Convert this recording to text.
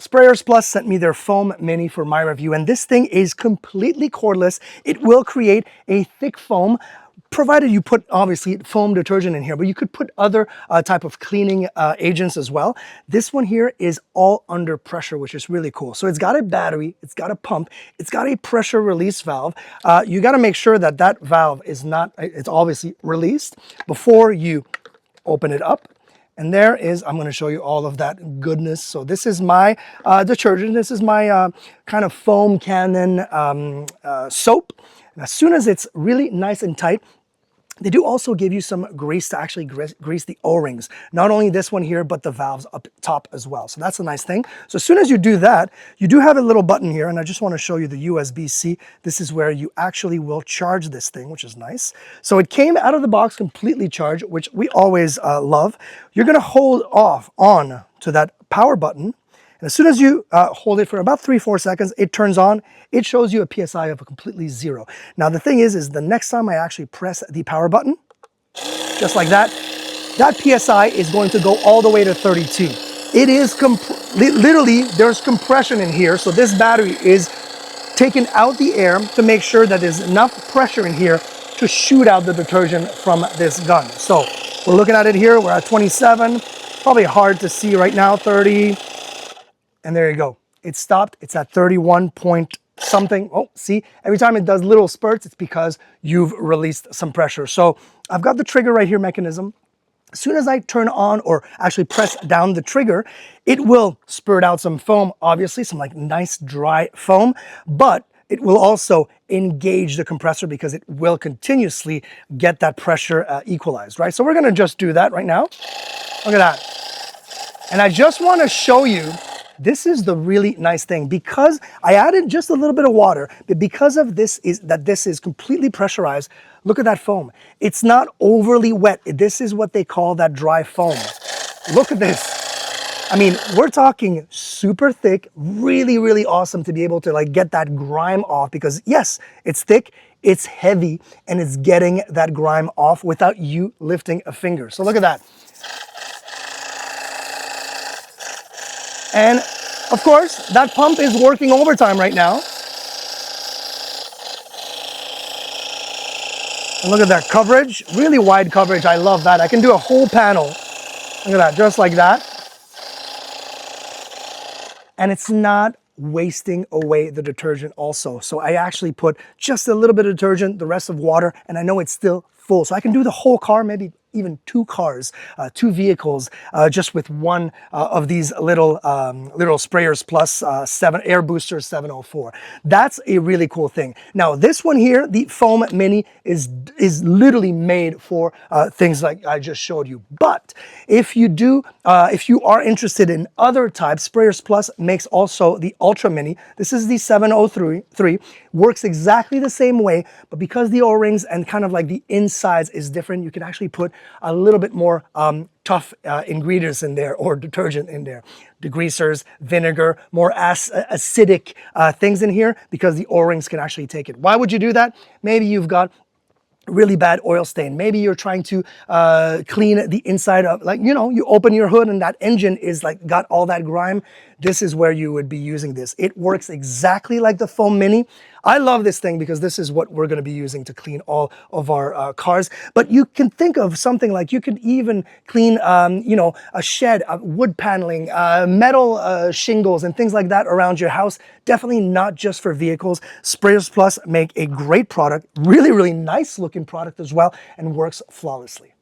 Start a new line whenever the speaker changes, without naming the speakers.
Sprayers Plus sent me their foam mini for my review, and this thing is completely cordless. It will create a thick foam, provided you put obviously foam detergent in here, but you could put other type of cleaning agents as well. This one here is all under pressure, which is really cool. So it's got a battery, it's got a pump, it's got a pressure release valve. You got to make sure that that valve is not, it's obviously released before you open it up. And there is, I'm going to show you all of that goodness. So this is my detergent. This is my kind of foam cannon soap. And as soon as it's really nice and tight, they do also give you some grease to actually grease the O-rings. Not only this one here, but the valves up top as well. So that's a nice thing. So as soon as you do that, you do have a little button here, and I just want to show you the USB-C. This is where you actually will charge this thing, which is nice. So it came out of the box completely charged, which we always love. You're going to hold on to that power button. And as soon as you hold it for about 3-4 seconds, it turns on. It shows you a PSI of a completely 0. Now the thing is the next time I actually press the power button, just like that, that PSI is going to go all the way to 32. It is literally, there's compression in here. So this battery is taking out the air to make sure that there's enough pressure in here to shoot out the detergent from this gun. So we're looking at it here. We're at 27, probably hard to see right now, 30. And there you go. It stopped. It's at 31 point something. Oh, see, every time it does little spurts, it's because you've released some pressure. So I've got the trigger right here mechanism. As soon as I turn on or actually press down the trigger, it will spurt out some foam, obviously, some like nice dry foam, but it will also engage the compressor because it will continuously get that pressure equalized, right? So we're gonna just do that right now. Look at that. And I just wanna show you, this is the really nice thing, because I added just a little bit of water, but because of this is completely pressurized, look at that foam. It's not overly wet. This is what they call that dry foam. Look at this. I mean, we're talking super thick, really, really awesome to be able to like get that grime off, because yes, it's thick, it's heavy, and it's getting that grime off without you lifting a finger. So look at that. And of course, that pump is working overtime right now. And look at that coverage, really wide coverage. I love that. I can do a whole panel. Look at that, just like that. And it's not wasting away the detergent also. So I actually put just a little bit of detergent, the rest of water, and I know it's still full. So I can do the whole car, maybe even 2 cars, 2 vehicles, just with one of these little Sprayers Plus Air Booster 704. That's a really cool thing. Now this one here, the foam mini, is literally made for things like I just showed you. But if you are interested in other types, Sprayers Plus makes also the Ultra Mini. This is the 703, works exactly the same way, but because the O-rings and kind of like the insides is different, you can actually put a little bit more tough ingredients in there, or detergent in there. Degreasers, vinegar, more acidic things in here, because the O-rings can actually take it. Why would you do that? Maybe you've got really bad oil stain. Maybe you're trying to clean the inside of, like, you know, you open your hood and that engine is like got all that grime. This is where you would be using this. It works exactly like the foam mini. I love this thing because this is what we're going to be using to clean all of our cars. But you can think of something like, you could even clean, you know, a shed, wood paneling, metal shingles and things like that around your house. Definitely not just for vehicles. Sprayers Plus make a great product, really, really nice looking product as well, and works flawlessly.